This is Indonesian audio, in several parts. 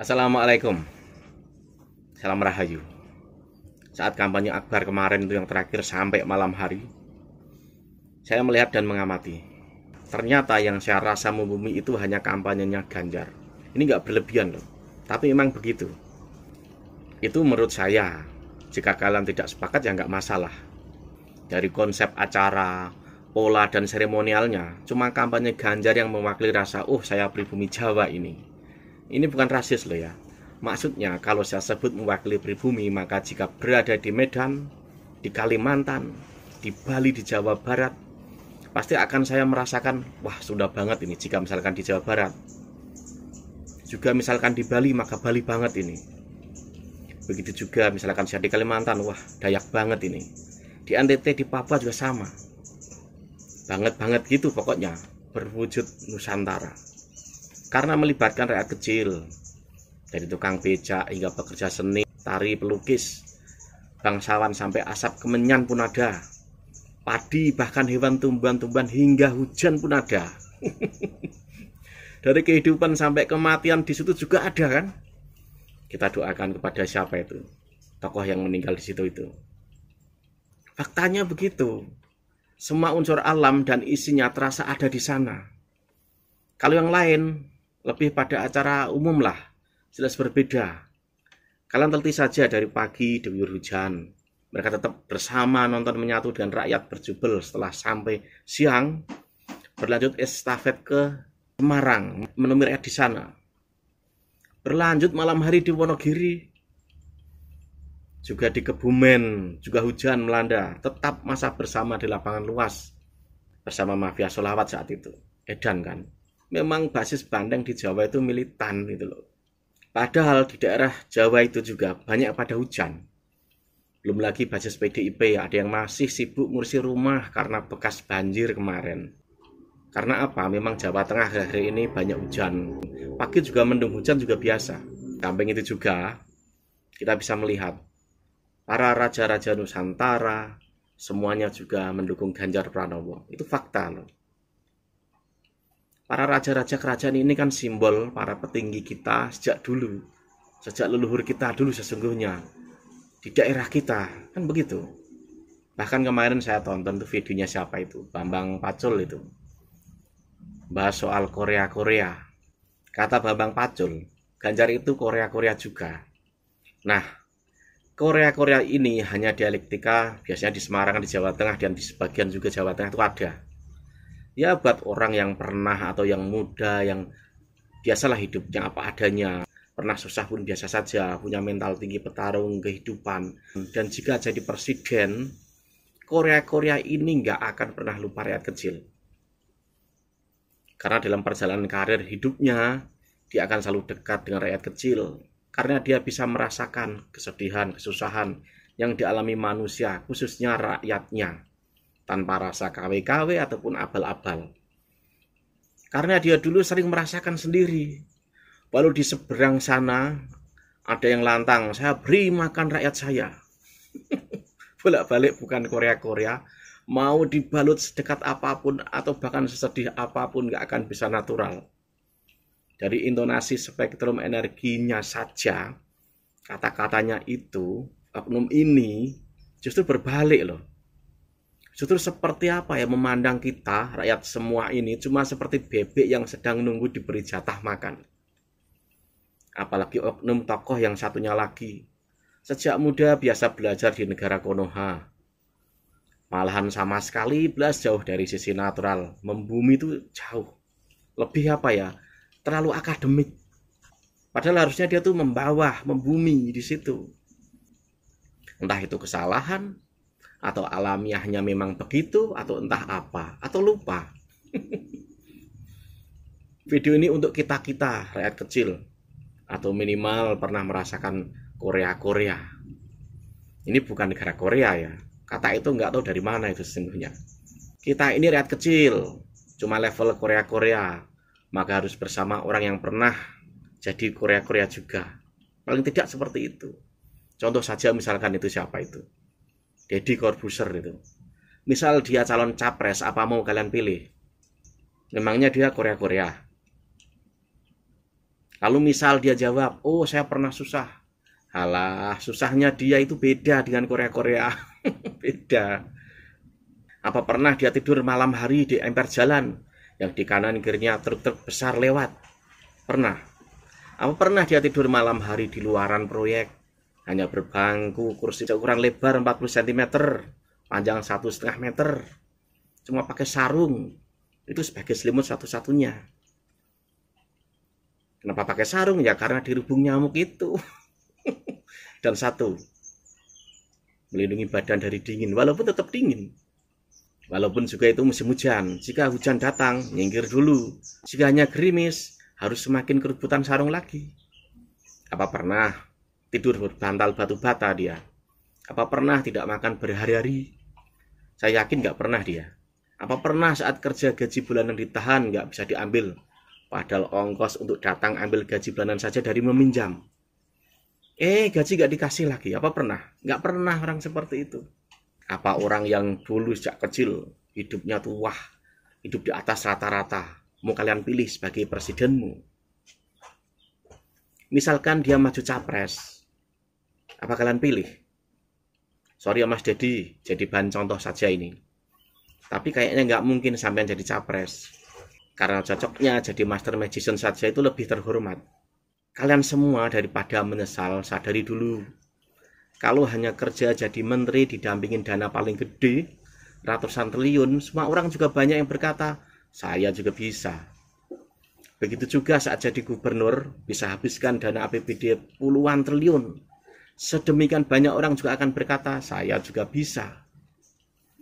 Assalamualaikum, salam rahayu. Saat kampanye Akbar kemarin itu yang terakhir sampai malam hari, saya melihat dan mengamati. Ternyata yang saya rasa membumi itu hanya kampanyenya Ganjar. Ini nggak berlebihan loh, tapi memang begitu. Itu menurut saya. Jika kalian tidak sepakat ya nggak masalah. Dari konsep acara, pola dan seremonialnya, cuma kampanye Ganjar yang mewakili rasa, saya pribumi Jawa ini. Ini bukan rasis loh ya. Maksudnya kalau saya sebut mewakili pribumi, maka jika berada di Medan, di Kalimantan, di Bali, di Jawa Barat, pasti akan saya merasakan, wah sudah banget ini jika misalkan di Jawa Barat. Juga misalkan di Bali, maka Bali banget ini. Begitu juga misalkan saya di Kalimantan, wah Dayak banget ini. Di NTT, di Papua juga sama. Banget-banget gitu pokoknya, berwujud Nusantara. Karena melibatkan rakyat kecil, dari tukang becak hingga pekerja seni, tari, pelukis, bangsawan sampai asap kemenyan pun ada, padi bahkan hewan tumbuhan-tumbuhan hingga hujan pun ada. Dari kehidupan sampai kematian di situ juga ada kan? Kita doakan kepada siapa itu tokoh yang meninggal di situ itu. Faktanya begitu. Semua unsur alam dan isinya terasa ada di sana. Kalau yang lain lebih pada acara umum lah, jelas berbeda. Kalian teliti saja dari pagi diguyur hujan, mereka tetap bersama nonton menyatu dengan rakyat berjubel. Setelah sampai siang, berlanjut estafet ke Semarang, menemui rakyat di sana. Berlanjut malam hari di Wonogiri, juga di Kebumen, juga hujan melanda. Tetap masa bersama di lapangan luas bersama mafia sholawat saat itu. Edan kan. Memang basis Bandeng di Jawa itu militan gitu loh. Padahal di daerah Jawa itu juga banyak pada hujan. Belum lagi basis PDIP, ada yang masih sibuk ngurusi rumah karena bekas banjir kemarin. Karena apa? Memang Jawa Tengah hari ini banyak hujan. Pagi juga mendung, hujan juga biasa. Samping itu juga kita bisa melihat para raja-raja Nusantara semuanya juga mendukung Ganjar Pranowo. Itu fakta loh. Para raja-raja kerajaan ini kan simbol para petinggi kita sejak dulu. Sejak leluhur kita dulu sesungguhnya. Di daerah kita, kan begitu. Bahkan kemarin saya tonton tuh videonya siapa itu, Bambang Pacul itu. Bahas soal Korea-Korea. Kata Bambang Pacul, Ganjar itu Korea-Korea juga. Nah, Korea-Korea ini hanya dialektika, biasanya di Semarang, di Jawa Tengah, dan di sebagian juga Jawa Tengah itu ada. Ya buat orang yang pernah atau yang muda, yang biasalah hidupnya apa adanya, pernah susah pun biasa saja, punya mental tinggi petarung kehidupan. Dan jika jadi presiden, Korea-Korea ini nggak akan pernah lupa rakyat kecil. Karena dalam perjalanan karir hidupnya, dia akan selalu dekat dengan rakyat kecil. Karena dia bisa merasakan kesedihan, kesusahan yang dialami manusia, khususnya rakyatnya. Tanpa rasa KW-KW ataupun abal-abal. Karena dia dulu sering merasakan sendiri. Walau di seberang sana ada yang lantang, saya beri makan rakyat saya. Bolak-balik bukan Korea-Korea, mau dibalut sedekat apapun atau bahkan sesedih apapun gak akan bisa natural. Dari intonasi spektrum energinya saja, kata-katanya itu, oknum ini justru berbalik loh. Justru seperti apa ya memandang kita, rakyat semua ini cuma seperti bebek yang sedang nunggu diberi jatah makan. Apalagi oknum tokoh yang satunya lagi. Sejak muda biasa belajar di negara Konoha. Malahan sama sekali belas jauh dari sisi natural. Membumi itu jauh. Lebih apa ya? Terlalu akademik. Padahal harusnya dia tuh membawah, membumi di situ. Entah itu kesalahan, atau alamiahnya memang begitu, atau entah apa, atau lupa. Video ini untuk kita-kita, rakyat kecil, atau minimal pernah merasakan Korea-Korea. Ini bukan negara Korea ya. Kata itu nggak tahu dari mana itu sesungguhnya. Kita ini rakyat kecil, cuma level Korea-Korea. Maka harus bersama orang yang pernah jadi Korea-Korea juga. Paling tidak seperti itu. Contoh saja misalkan itu siapa itu? Deddy Corbuzier itu. Misal dia calon capres, apa mau kalian pilih? Memangnya dia Korea-Korea? Lalu misal dia jawab, oh saya pernah susah. Halah, susahnya dia itu beda dengan Korea-Korea. Beda. Apa pernah dia tidur malam hari di emper jalan yang di kanan kirinya truk-truk besar lewat? Pernah. Apa pernah dia tidur malam hari di luaran proyek, hanya berbangku kursi ukuran lebar 40 cm, panjang 1,5 meter, cuma pakai sarung, itu sebagai selimut satu-satunya. Kenapa pakai sarung? Ya karena dirubung nyamuk itu. Dan satu, melindungi badan dari dingin, walaupun tetap dingin. Walaupun juga itu musim hujan, jika hujan datang, nyingkir dulu. Jika hanya gerimis, harus semakin kerebutan sarung lagi. Apa pernah tidur berbantal batu bata dia? Apa pernah tidak makan berhari-hari? Saya yakin nggak pernah dia. Apa pernah saat kerja gaji bulanan ditahan nggak bisa diambil? Padahal ongkos untuk datang ambil gaji bulanan saja dari meminjam. Gaji nggak dikasih lagi. Apa pernah? Nggak pernah orang seperti itu. Apa orang yang dulu sejak kecil hidupnya tuh wah, hidup di atas rata-rata, mau kalian pilih sebagai presidenmu? Misalkan dia maju capres, apa kalian pilih? Sorry ya Mas Dedi, jadi bahan contoh saja ini. Tapi kayaknya nggak mungkin sampai jadi capres. Karena cocoknya jadi master magician saja itu lebih terhormat. Kalian semua daripada menyesal, sadari dulu. Kalau hanya kerja jadi menteri didampingin dana paling gede, ratusan triliun, semua orang juga banyak yang berkata, saya juga bisa. Begitu juga saat jadi gubernur, bisa habiskan dana APBD puluhan triliun. Sedemikian banyak orang juga akan berkata, saya juga bisa.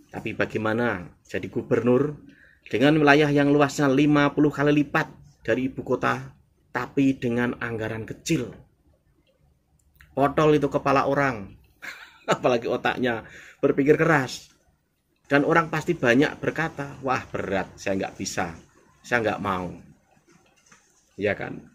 Tapi bagaimana jadi gubernur dengan wilayah yang luasnya 50 kali lipat dari ibu kota, tapi dengan anggaran kecil? Potol itu kepala orang, apalagi otaknya berpikir keras. Dan orang pasti banyak berkata, wah berat, saya nggak bisa, saya nggak mau. Ya kan?